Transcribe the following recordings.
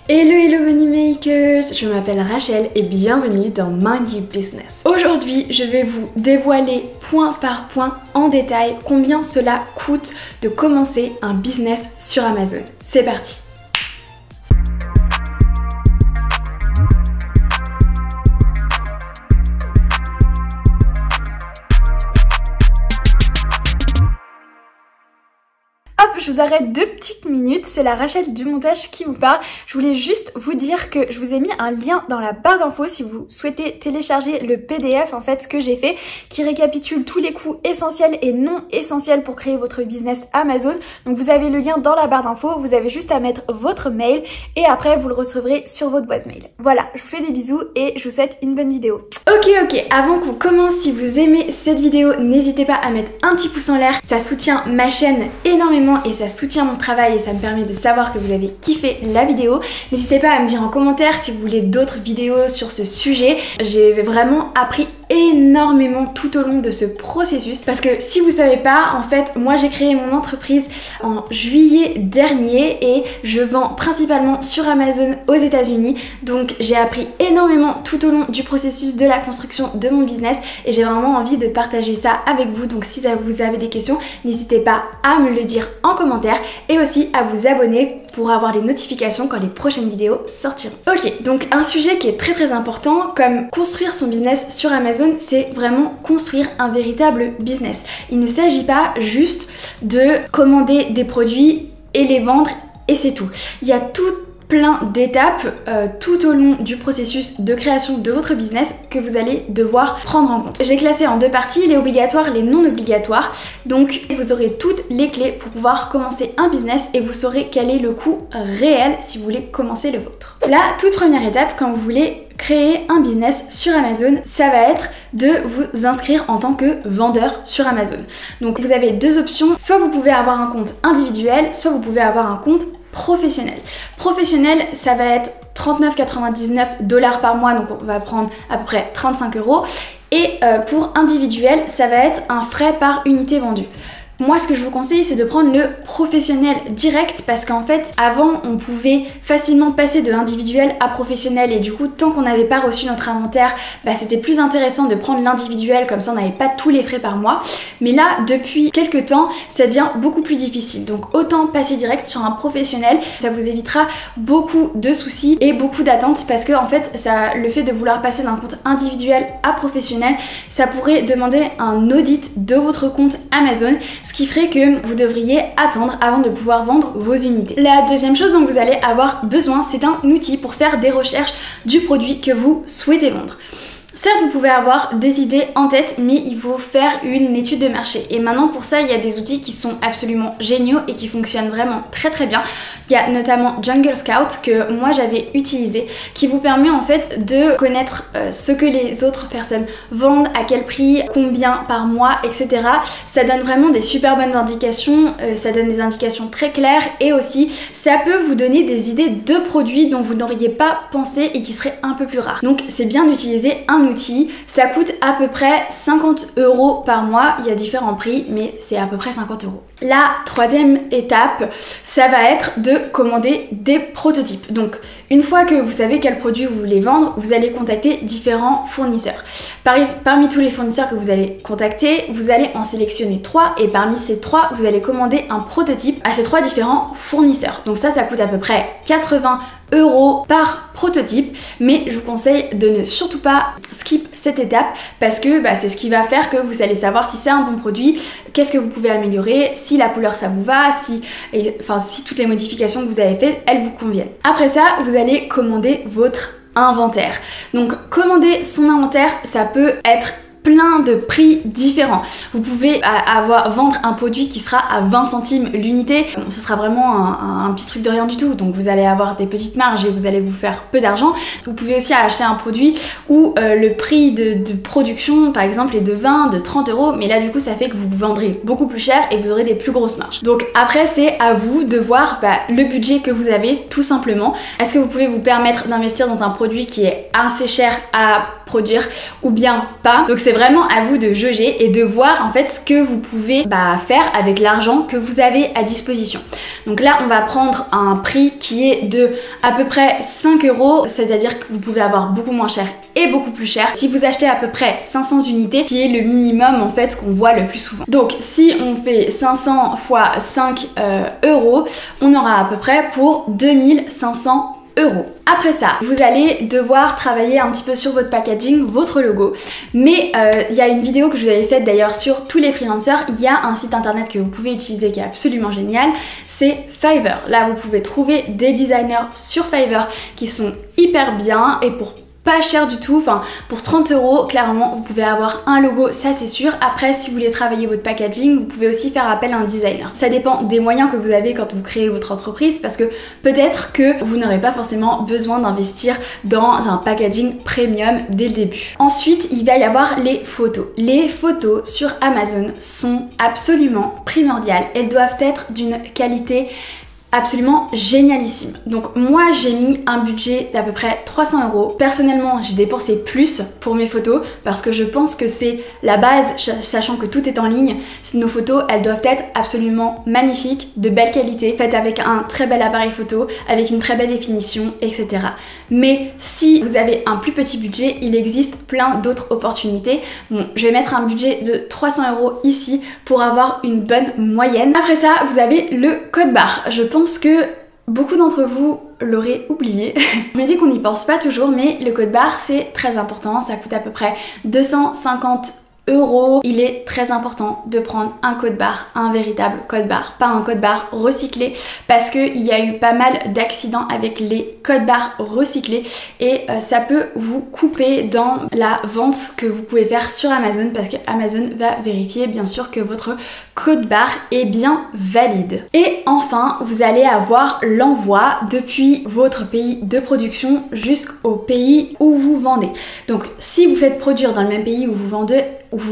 Hello hello moneymakers, je m'appelle Rachel et bienvenue dans Mind Your Business. Aujourd'hui, je vais vous dévoiler point par point en détail combien cela coûte de commencer un business sur Amazon. C'est parti! Hop, je vous arrête 2 petites minutes, c'est la Rachel du montage qui vous parle. Je voulais juste vous dire que je vous ai mis un lien dans la barre d'infos si vous souhaitez télécharger le PDF en fait ce que j'ai fait, qui récapitule tous les coûts essentiels et non essentiels pour créer votre business Amazon. Donc vous avez le lien dans la barre d'infos, vous avez juste à mettre votre mail et après vous le recevrez sur votre boîte mail. Voilà, je vous fais des bisous et je vous souhaite une bonne vidéo. Ok, avant qu'on commence, si vous aimez cette vidéo, n'hésitez pas à mettre un petit pouce en l'air, ça soutient ma chaîne énormément et ça soutient mon travail et ça me permet de savoir que vous avez kiffé la vidéo. N'hésitez pas à me dire en commentaire si vous voulez d'autres vidéos sur ce sujet. J'ai vraiment appris énormément tout au long de ce processus parce que si vous savez pas, en fait moi j'ai créé mon entreprise en juillet dernier et je vends principalement sur Amazon aux États-Unis, donc j'ai appris énormément tout au long du processus de la construction de mon business et j'ai vraiment envie de partager ça avec vous. Donc si vous avez des questions, n'hésitez pas à me le dire en commentaire et aussi à vous abonner pour avoir les notifications quand les prochaines vidéos sortiront. Ok, donc un sujet qui est très important comme construire son business sur Amazon, c'est vraiment construire un véritable business. Il ne s'agit pas juste de commander des produits et les vendre et c'est tout. Il y a plein d'étapes tout au long du processus de création de votre business que vous allez devoir prendre en compte. J'ai classé en 2 parties, les obligatoires, les non obligatoires. Donc vous aurez toutes les clés pour pouvoir commencer un business et vous saurez quel est le coût réel si vous voulez commencer le vôtre. La toute première étape quand vous voulez créer un business sur Amazon, ça va être de vous inscrire en tant que vendeur sur Amazon. Donc vous avez 2 options, soit vous pouvez avoir un compte individuel, soit vous pouvez avoir un compte professionnel. Professionnel, ça va être 39,99 $ par mois, donc on va prendre à peu près 35 €. Et pour individuel, ça va être un frais par unité vendue. Moi, ce que je vous conseille, c'est de prendre le professionnel direct parce qu'en fait, avant, on pouvait facilement passer de individuel à professionnel et du coup, tant qu'on n'avait pas reçu notre inventaire, c'était plus intéressant de prendre l'individuel, comme ça on n'avait pas tous les frais par mois. Mais là, depuis quelques temps, ça devient beaucoup plus difficile. Donc autant passer direct sur un professionnel, ça vous évitera beaucoup de soucis et beaucoup d'attentes parce que en fait, le fait de vouloir passer d'un compte individuel à professionnel, ça pourrait demander un audit de votre compte Amazon, ce qui ferait que vous devriez attendre avant de pouvoir vendre vos unités. La deuxième chose dont vous allez avoir besoin, c'est un outil pour faire des recherches du produit que vous souhaitez vendre. Certes, vous pouvez avoir des idées en tête, mais il faut faire une étude de marché. Et maintenant, pour ça, il y a des outils qui sont absolument géniaux et qui fonctionnent vraiment très bien. Il y a notamment Jungle Scout que moi j'avais utilisé, qui vous permet en fait de connaître ce que les autres personnes vendent, à quel prix, combien par mois, etc. Ça donne vraiment des super bonnes indications, ça donne des indications très claires et aussi ça peut vous donner des idées de produits dont vous n'auriez pas pensé et qui seraient un peu plus rares. Donc c'est bien d'utiliser un outil, ça coûte à peu près 50 € par mois, il y a différents prix mais c'est à peu près 50 €. La troisième étape, ça va être de commander des prototypes. Donc une fois que vous savez quel produit vous voulez vendre, vous allez contacter différents fournisseurs. Parmi tous les fournisseurs que vous allez contacter, vous allez en sélectionner 3 et parmi ces 3, vous allez commander un prototype à ces 3 différents fournisseurs. Donc ça coûte à peu près 80 € par prototype, mais je vous conseille de ne surtout pas skip cette étape parce que c'est ce qui va faire que vous allez savoir si c'est un bon produit, qu'est-ce que vous pouvez améliorer, si la couleur ça vous va, si toutes les modifications que vous avez faites, elles vous conviennent. Après ça, vous allez commander votre inventaire. Donc commander son inventaire, ça peut être plein de prix différents. Vous pouvez vendre un produit qui sera à 20 centimes l'unité. Bon, ce sera vraiment un petit truc de rien du tout. Donc vous allez avoir des petites marges et vous allez vous faire peu d'argent. Vous pouvez aussi acheter un produit où le prix de production par exemple est de 20, de 30 €. Mais là du coup ça fait que vous vendrez beaucoup plus cher et vous aurez des plus grosses marges. Donc après c'est à vous de voir le budget que vous avez tout simplement. Est-ce que vous pouvez vous permettre d'investir dans un produit qui est assez cher à produire ou bien pas? Donc c'est vraiment à vous de jauger et de voir en fait ce que vous pouvez faire avec l'argent que vous avez à disposition. Donc là, on va prendre un prix qui est de à peu près 5 €, c'est-à-dire que vous pouvez avoir beaucoup moins cher et beaucoup plus cher si vous achetez à peu près 500 unités, qui est le minimum en fait qu'on voit le plus souvent. Donc si on fait 500 fois 5 €, on aura à peu près pour 2500 €. Après ça, vous allez devoir travailler un petit peu sur votre packaging, votre logo. Mais il y a une vidéo que je vous avais faite d'ailleurs sur tous les freelancers. Il y a un site internet que vous pouvez utiliser qui est absolument génial. C'est Fiverr. Là, vous pouvez trouver des designers sur Fiverr qui sont hyper bien et pour pas cher du tout, enfin pour 30 €, clairement vous pouvez avoir un logo, ça c'est sûr. Après, si vous voulez travailler votre packaging, vous pouvez aussi faire appel à un designer. Ça dépend des moyens que vous avez quand vous créez votre entreprise, parce que peut-être que vous n'aurez pas forcément besoin d'investir dans un packaging premium dès le début. Ensuite, il va y avoir les photos. Les photos sur Amazon sont absolument primordiales. Elles doivent être d'une qualité absolument génialissime. Donc moi j'ai mis un budget d'à peu près 300 €. Personnellement j'ai dépensé plus pour mes photos parce que je pense que c'est la base, sachant que tout est en ligne. Nos photos elles doivent être absolument magnifiques, de belle qualité, faites avec un très bel appareil photo, avec une très belle définition, etc. Mais si vous avez un plus petit budget, il existe plein d'autres opportunités. Bon, je vais mettre un budget de 300 € ici pour avoir une bonne moyenne. Après ça, vous avez le code barre. Je pense que beaucoup d'entre vous l'auraient oublié. Je me dis qu'on n'y pense pas toujours, mais le code barre c'est très important. Ça coûte à peu près 250 €. Il est très important de prendre un code barre, un véritable code barre, pas un code barre recyclé, parce qu'il y a eu pas mal d'accidents avec les codes barres recyclés et ça peut vous couper dans la vente que vous pouvez faire sur Amazon, parce que Amazon va vérifier bien sûr que votre code barre est bien valide. Et enfin, vous allez avoir l'envoi depuis votre pays de production jusqu'au pays où vous vendez. Donc si vous faites produire dans le même pays où vous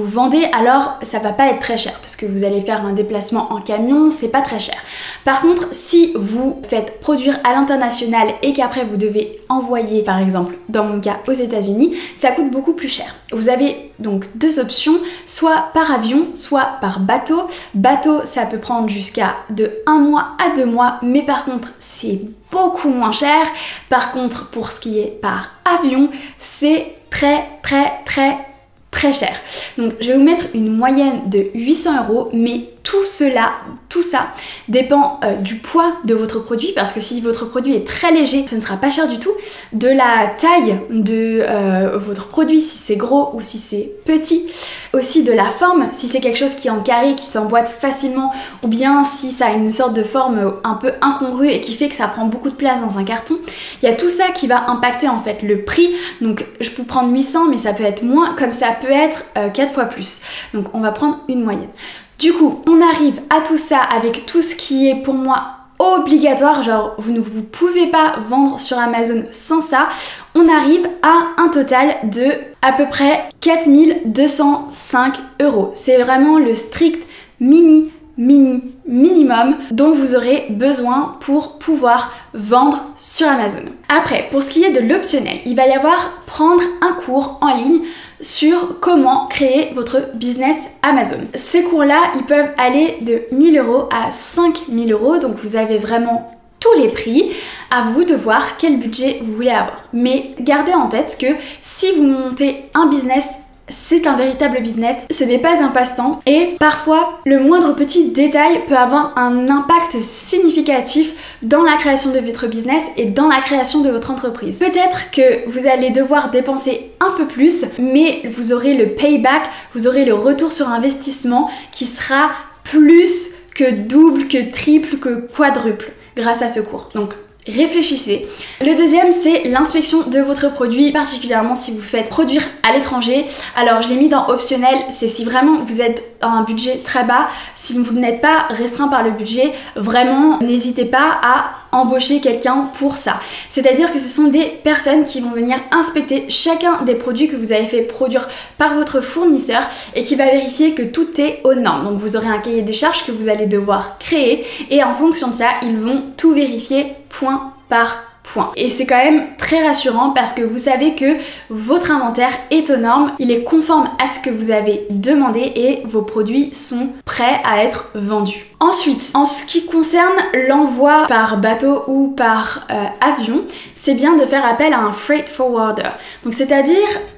vendez, alors ça va pas être très cher parce que vous allez faire un déplacement en camion, c'est pas très cher. Par contre, si vous faites produire à l'international et qu'après vous devez envoyer, par exemple dans mon cas aux États-Unis, ça coûte beaucoup plus cher. Vous avez donc deux options, soit par avion, soit par bateau. Bateau, ça peut prendre jusqu'à de 1 mois à 2 mois, mais par contre c'est beaucoup moins cher. Par contre, pour ce qui est par avion, c'est très cher. Donc je vais vous mettre une moyenne de 800 €, mais tout ça dépend du poids de votre produit, parce que si votre produit est très léger, ce ne sera pas cher du tout, de la taille de votre produit, si c'est gros ou si c'est petit, aussi de la forme, si c'est quelque chose qui est en carré, qui s'emboîte facilement, ou bien si ça a une sorte de forme un peu incongrue et qui fait que ça prend beaucoup de place dans un carton. Il y a tout ça qui va impacter en fait le prix. Donc je peux prendre 800, mais ça peut être moins, comme ça peut être 4 fois plus. Donc on va prendre une moyenne. Du coup, on arrive à tout ça avec tout ce qui est pour moi obligatoire, genre vous ne vous pouvez pas vendre sur Amazon sans ça. On arrive à un total de à peu près 4205 €. C'est vraiment le strict minimum dont vous aurez besoin pour pouvoir vendre sur Amazon. Après, pour ce qui est de l'optionnel, il va y avoir prendre un cours en ligne sur comment créer votre business Amazon. Ces cours-là, ils peuvent aller de 1000 € à 5000 €, donc vous avez vraiment tous les prix, à vous de voir quel budget vous voulez avoir. Mais gardez en tête que si vous montez un business, c'est un véritable business, ce n'est pas un passe-temps et parfois le moindre petit détail peut avoir un impact significatif dans la création de votre business et dans la création de votre entreprise. Peut-être que vous allez devoir dépenser un peu plus, mais vous aurez le payback, vous aurez le retour sur investissement qui sera plus que double, que triple, que quadruple grâce à ce cours. Donc réfléchissez. Le deuxième, c'est l'inspection de votre produit, particulièrement si vous faites produire à l'étranger. Alors je l'ai mis dans optionnel, c'est si vraiment vous êtes dans un budget très bas, si vous n'êtes pas restreint par le budget, vraiment n'hésitez pas à embaucher quelqu'un pour ça. C'est-à-dire que ce sont des personnes qui vont venir inspecter chacun des produits que vous avez fait produire par votre fournisseur et qui va vérifier que tout est aux normes. Donc vous aurez un cahier des charges que vous allez devoir créer et en fonction de ça, ils vont tout vérifier point par point. Et c'est quand même très rassurant parce que vous savez que votre inventaire est aux normes, il est conforme à ce que vous avez demandé et vos produits sont prêts à être vendus. Ensuite, en ce qui concerne l'envoi par bateau ou par avion, c'est bien de faire appel à un freight forwarder. Donc c'est-à-dire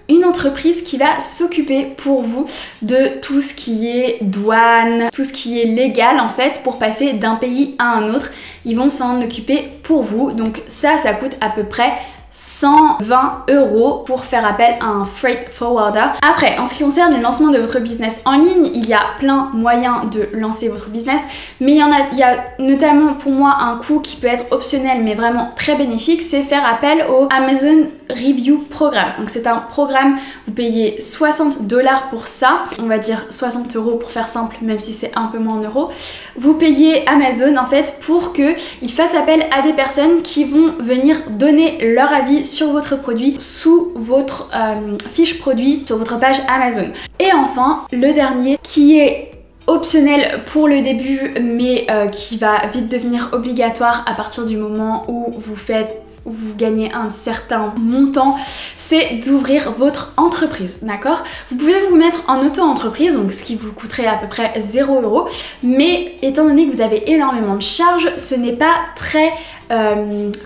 une entreprise qui va s'occuper pour vous de tout ce qui est douane, tout ce qui est légal en fait pour passer d'un pays à un autre. Ils vont s'en occuper pour vous. Donc ça coûte à peu près 120 € pour faire appel à un freight forwarder. Après, en ce qui concerne le lancement de votre business en ligne, il y a plein de moyens de lancer votre business, mais il y a notamment pour moi un coût qui peut être optionnel mais vraiment très bénéfique, c'est faire appel au Amazon Review Programme. Donc c'est un programme, vous payez 60 $ pour ça, on va dire 60 € pour faire simple, même si c'est un peu moins en euros. Vous payez Amazon en fait pour qu'ils fassent appel à des personnes qui vont venir donner leur avis sur votre produit sous votre fiche produit sur votre page Amazon. Et enfin, le dernier qui est optionnel pour le début mais qui va vite devenir obligatoire à partir du moment où vous gagnez un certain montant, c'est d'ouvrir votre entreprise, d'accord? Vous pouvez vous mettre en auto-entreprise, donc ce qui vous coûterait à peu près 0 €, mais étant donné que vous avez énormément de charges, ce n'est pas très,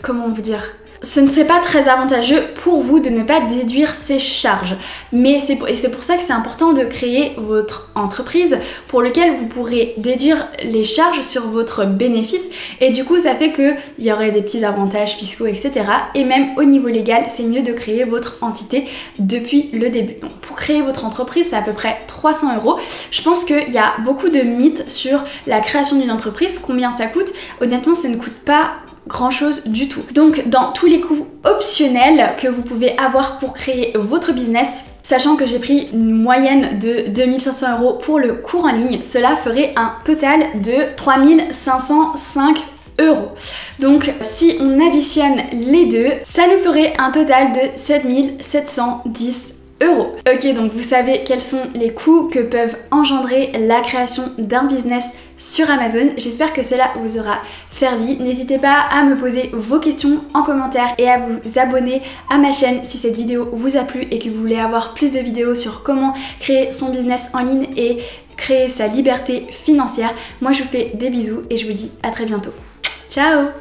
comment vous dire? Ce ne serait pas très avantageux pour vous de ne pas déduire ces charges. Mais c'est pour ça que c'est important de créer votre entreprise pour lequel vous pourrez déduire les charges sur votre bénéfice. Et du coup, ça fait qu'il y aurait des petits avantages fiscaux, etc. Et même au niveau légal, c'est mieux de créer votre entité depuis le début. Donc pour créer votre entreprise, c'est à peu près 300 €. Je pense qu'il y a beaucoup de mythes sur la création d'une entreprise, combien ça coûte. Honnêtement, ça ne coûte pas grand chose du tout. Donc dans tous les coûts optionnels que vous pouvez avoir pour créer votre business, sachant que j'ai pris une moyenne de 2500 € pour le cours en ligne, cela ferait un total de 3505 €. Donc si on additionne les deux, ça nous ferait un total de 7710 €. Ok, donc vous savez quels sont les coûts que peuvent engendrer la création d'un business sur Amazon. J'espère que cela vous aura servi. N'hésitez pas à me poser vos questions en commentaire et à vous abonner à ma chaîne si cette vidéo vous a plu et que vous voulez avoir plus de vidéos sur comment créer son business en ligne et créer sa liberté financière. Moi je vous fais des bisous et je vous dis à très bientôt. Ciao!